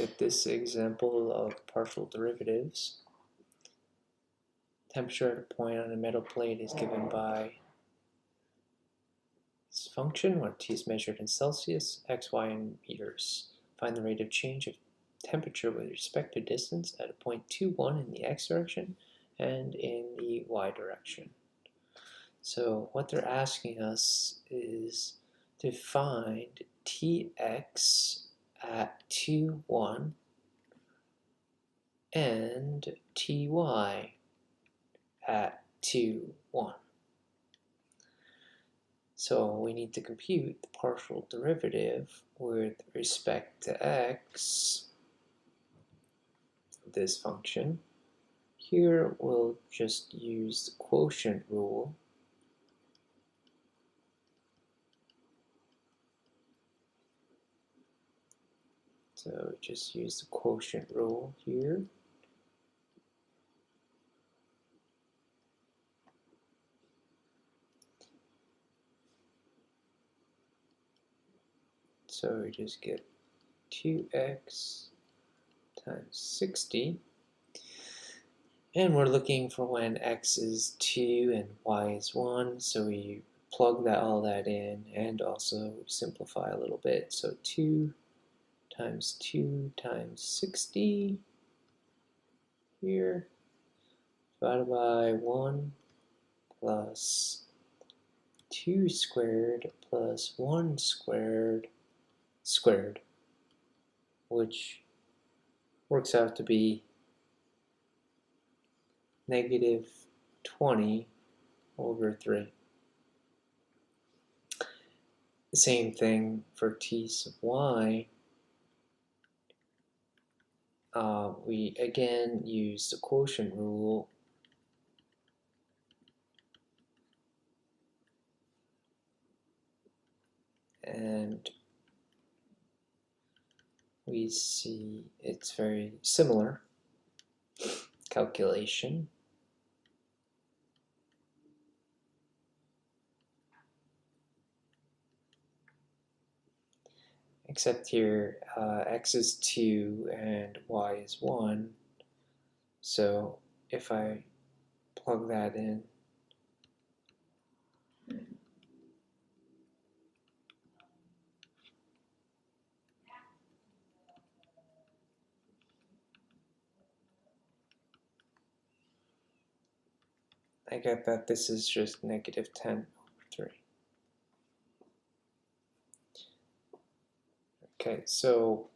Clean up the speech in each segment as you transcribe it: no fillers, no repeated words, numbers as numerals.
At this example of partial derivatives, temperature at a point on a metal plate is given by this function where T is measured in Celsius, X, Y, and meters. Find the rate of change of temperature with respect to distance at a point 2, 1 in the X direction and in the Y direction. So what they're asking us is to find Tx at 2, 1 and Ty at 2, 1. So we need to compute the partial derivative with respect to x, this function. Here we'll just use the quotient rule. So just use the quotient rule here. So we just get 2x times 60. And we're looking for when x is 2 and y is 1. So we plug all that in and also simplify a little bit. So 2 times 2 times 60 here, divided by 1 plus 2 squared plus 1 squared, which works out to be negative 20 over 3. The same thing for t sub y. We again use the quotient rule. And we see it's very similar calculation. Except here x is 2 and y is 1. So if I plug that in, I get that this is just negative 10 over 3. Okay, so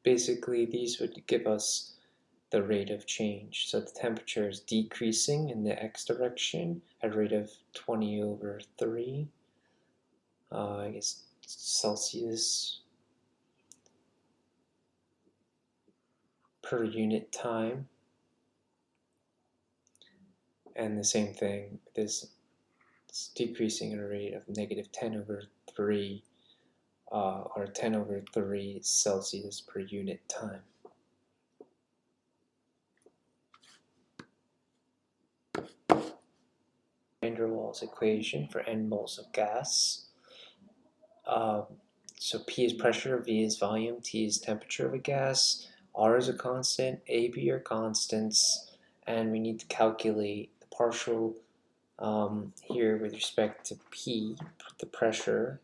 basically these would give us the rate of change. So the temperature is decreasing in the x direction at a rate of 20 over 3. I guess Celsius per unit time. And the same thing, this is decreasing at a rate of negative 10 over 3, or 10 over 3 Celsius per unit time. Van der Waals equation for n moles of gas. So P is pressure, V is volume, T is temperature of a gas, R is a constant, A, B are constants, and we need to calculate the partial here with respect to P, the pressure,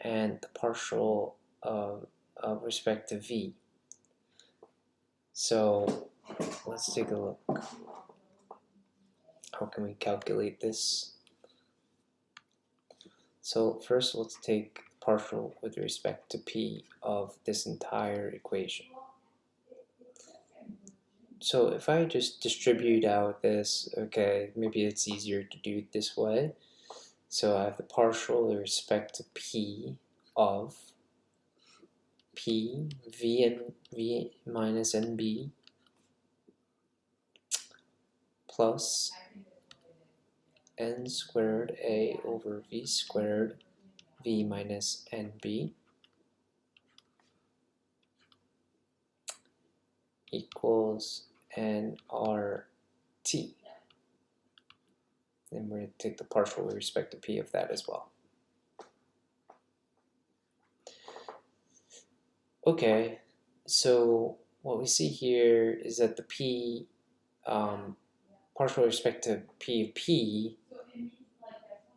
and the partial respect to V. So let's take a look. How can we calculate this? So first let's take partial with respect to P of this entire equation. So if I just distribute out this, okay, maybe it's easier to do it this way. So I have the partial with respect to P of P, V and V minus NB plus N squared A over V squared V minus NB equals nRT. And we're going to take the partial with respect to P of that as well. Okay, so what we see here is that the P, partial with respect to P of P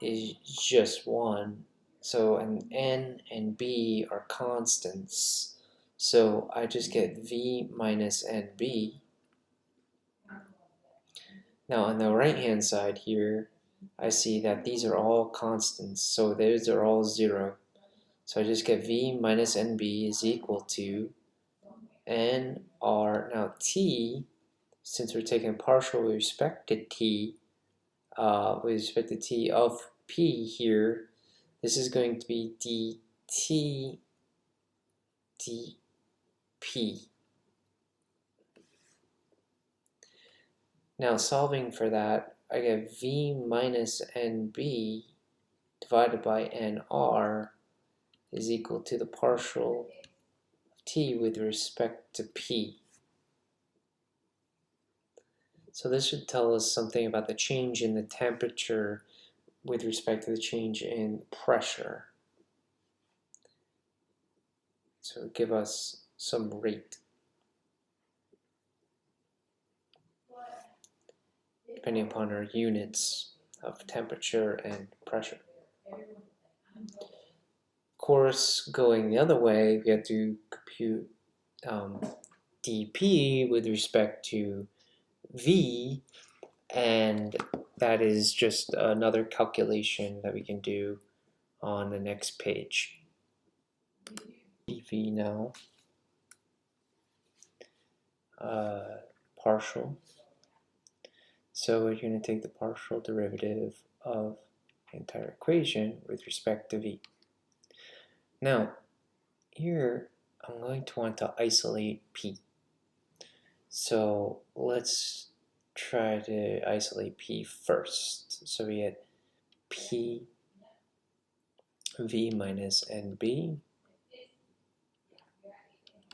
is just 1. So an N and B are constants. So I just get V minus NB. Now on the right hand side here, I see that these are all constants. So those are all 0. So I just get V minus NB is equal to NR. Now T, since we're taking partial with respect to T, of P here, this is going to be dt dP. Now solving for that, I get V minus NB divided by NR is equal to the partial of T with respect to P. So this should tell us something about the change in the temperature with respect to the change in pressure. So give us some rate, depending upon our units of temperature and pressure. Of course, going the other way, we have to compute dP with respect to V, and that is just another calculation that we can do on the next page. dV now, partial. So we're going to take the partial derivative of the entire equation with respect to V. Now, here I'm going to want to isolate P. So let's try to isolate P first. So we get P V minus NB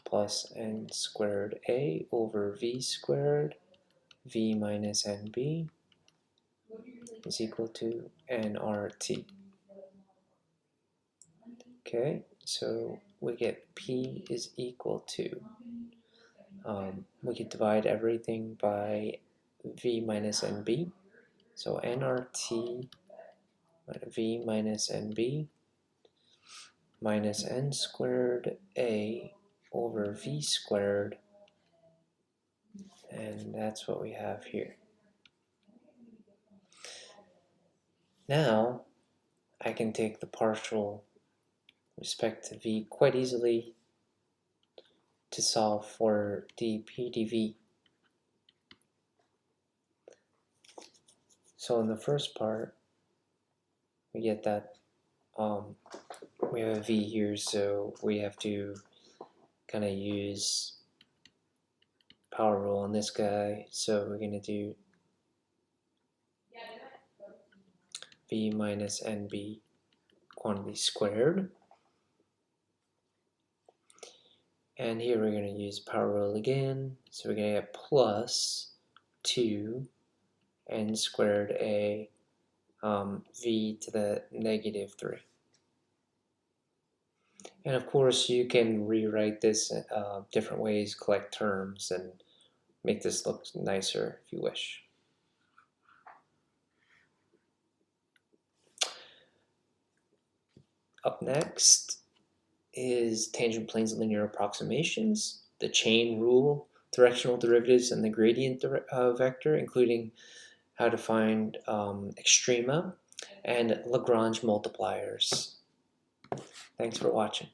plus N squared A over V squared V minus NB is equal to nRT. Okay, so we get P is equal to, we could divide everything by V minus NB. So nRT V minus NB minus N squared A over V squared, and that's what we have here. Now I can take the partial respect to V quite easily to solve for dP dV. So in the first part, we get that we have a V here, so we have to kind of use power rule on this guy. So we're going to do V minus NB quantity squared. And here we're going to use power rule again. So we're going to get plus 2 N squared A V to the negative 3. And of course you can rewrite this different ways, collect terms, and make this look nicer if you wish. Up next is tangent planes and linear approximations, the chain rule, directional derivatives, and the gradient vector, including how to find extrema, and Lagrange multipliers. Thanks for watching.